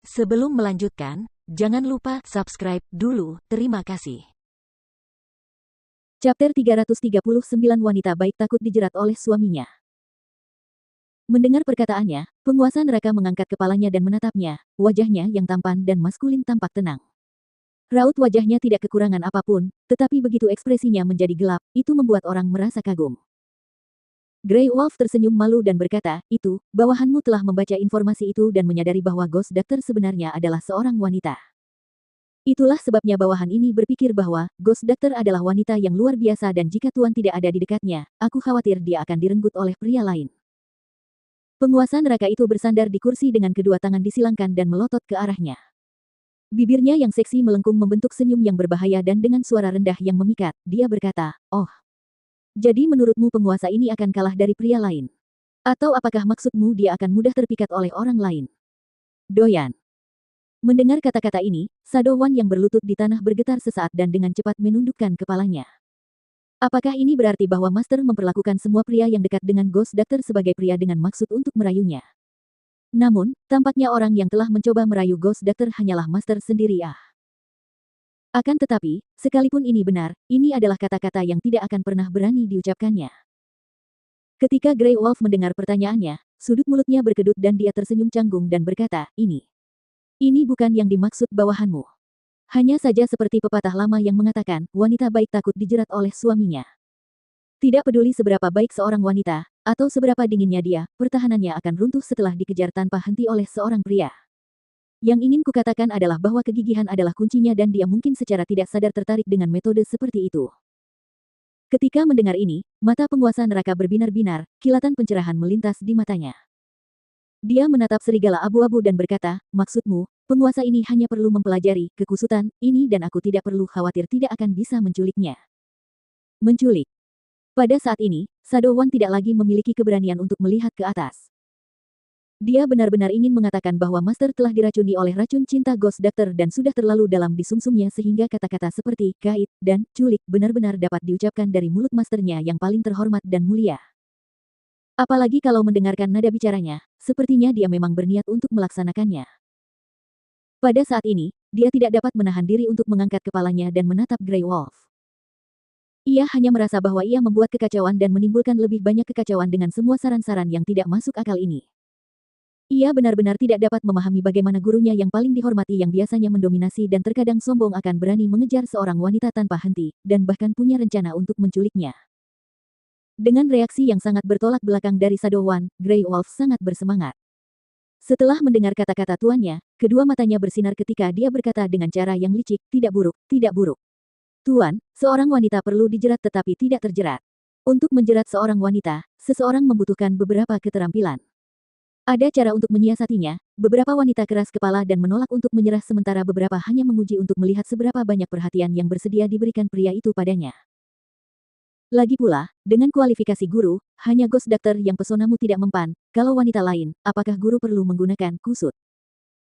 Sebelum melanjutkan, jangan lupa subscribe dulu. Terima kasih. Chapter 339 Wanita baik takut dijerat oleh suaminya. Mendengar perkataannya, penguasa neraka mengangkat kepalanya dan menatapnya. Wajahnya yang tampan dan maskulin tampak tenang. Raut wajahnya tidak kekurangan apapun, tetapi begitu ekspresinya menjadi gelap, itu membuat orang merasa kagum. Grey Wolf tersenyum malu dan berkata, "Itu, bawahanmu telah membaca informasi itu dan menyadari bahwa Ghost Doctor sebenarnya adalah seorang wanita. Itulah sebabnya bawahan ini berpikir bahwa Ghost Doctor adalah wanita yang luar biasa dan jika Tuan tidak ada di dekatnya, aku khawatir dia akan direnggut oleh pria lain." Penguasa neraka itu bersandar di kursi dengan kedua tangan disilangkan dan melotot ke arahnya. Bibirnya yang seksi melengkung membentuk senyum yang berbahaya dan dengan suara rendah yang memikat, dia berkata, "Oh. Jadi menurutmu penguasa ini akan kalah dari pria lain? Atau apakah maksudmu dia akan mudah terpikat oleh orang lain?" Doyan. Mendengar kata-kata ini, Sadowan yang berlutut di tanah bergetar sesaat dan dengan cepat menundukkan kepalanya. Apakah ini berarti bahwa Master memperlakukan semua pria yang dekat dengan Ghost Doctor sebagai pria dengan maksud untuk merayunya? Namun, tampaknya orang yang telah mencoba merayu Ghost Doctor hanyalah Master sendiri. Akan tetapi, sekalipun ini benar, ini adalah kata-kata yang tidak akan pernah berani diucapkannya. Ketika Grey Wolf mendengar pertanyaannya, sudut mulutnya berkedut dan dia tersenyum canggung dan berkata, Ini bukan yang dimaksud bawahanmu. Hanya saja seperti pepatah lama yang mengatakan, wanita baik takut dijerat oleh suaminya. Tidak peduli seberapa baik seorang wanita, atau seberapa dinginnya dia, pertahanannya akan runtuh setelah dikejar tanpa henti oleh seorang pria. Yang ingin kukatakan adalah bahwa kegigihan adalah kuncinya dan dia mungkin secara tidak sadar tertarik dengan metode seperti itu. Ketika mendengar ini, mata penguasa neraka berbinar-binar, kilatan pencerahan melintas di matanya. Dia menatap serigala abu-abu dan berkata, "Maksudmu, penguasa ini hanya perlu mempelajari kekusutan ini dan aku tidak perlu khawatir tidak akan bisa menculiknya." Menculik. Pada saat ini, Sadowan tidak lagi memiliki keberanian untuk melihat ke atas. Dia benar-benar ingin mengatakan bahwa Master telah diracuni oleh racun cinta Ghost Doctor dan sudah terlalu dalam di sumsumnya sehingga kata-kata seperti kait dan culik benar-benar dapat diucapkan dari mulut Masternya yang paling terhormat dan mulia. Apalagi kalau mendengarkan nada bicaranya, sepertinya dia memang berniat untuk melaksanakannya. Pada saat ini, dia tidak dapat menahan diri untuk mengangkat kepalanya dan menatap Grey Wolf. Ia hanya merasa bahwa ia membuat kekacauan dan menimbulkan lebih banyak kekacauan dengan semua saran-saran yang tidak masuk akal ini. Ia benar-benar tidak dapat memahami bagaimana gurunya yang paling dihormati yang biasanya mendominasi dan terkadang sombong akan berani mengejar seorang wanita tanpa henti, dan bahkan punya rencana untuk menculiknya. Dengan reaksi yang sangat bertolak belakang dari Sadowan, Grey Wolf sangat bersemangat. Setelah mendengar kata-kata tuannya, kedua matanya bersinar ketika dia berkata dengan cara yang licik, "Tidak buruk, tidak buruk. Tuan, seorang wanita perlu dijerat tetapi tidak terjerat. Untuk menjerat seorang wanita, seseorang membutuhkan beberapa keterampilan. Ada cara untuk menyiasatinya, beberapa wanita keras kepala dan menolak untuk menyerah sementara beberapa hanya menguji untuk melihat seberapa banyak perhatian yang bersedia diberikan pria itu padanya. Lagi pula, dengan kualifikasi guru, hanya Ghost Doctor yang pesonamu tidak mempan, kalau wanita lain, apakah guru perlu menggunakan kusut?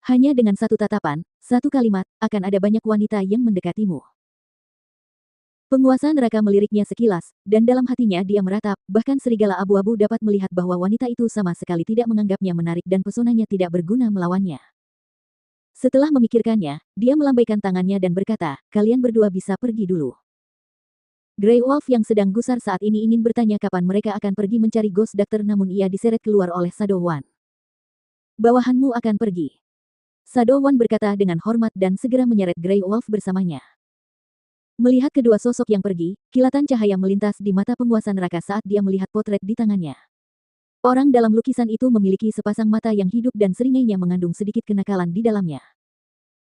Hanya dengan satu tatapan, satu kalimat, akan ada banyak wanita yang mendekatimu." Penguasa neraka meliriknya sekilas, dan dalam hatinya dia meratap, bahkan serigala abu-abu dapat melihat bahwa wanita itu sama sekali tidak menganggapnya menarik dan pesonanya tidak berguna melawannya. Setelah memikirkannya, dia melambaikan tangannya dan berkata, "Kalian berdua bisa pergi dulu." Grey Wolf yang sedang gusar saat ini ingin bertanya kapan mereka akan pergi mencari Ghost Doctor namun ia diseret keluar oleh Sadowan. "Bawahanmu akan pergi." Sadowan berkata dengan hormat dan segera menyeret Grey Wolf bersamanya. Melihat kedua sosok yang pergi, kilatan cahaya melintas di mata penguasa neraka saat dia melihat potret di tangannya. Orang dalam lukisan itu memiliki sepasang mata yang hidup dan seringainya mengandung sedikit kenakalan di dalamnya.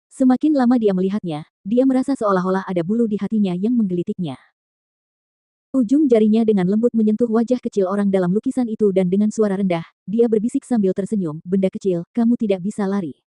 Semakin lama dia melihatnya, dia merasa seolah-olah ada bulu di hatinya yang menggelitiknya. Ujung jarinya dengan lembut menyentuh wajah kecil orang dalam lukisan itu dan dengan suara rendah, dia berbisik sambil tersenyum, "Benda kecil, kamu tidak bisa lari."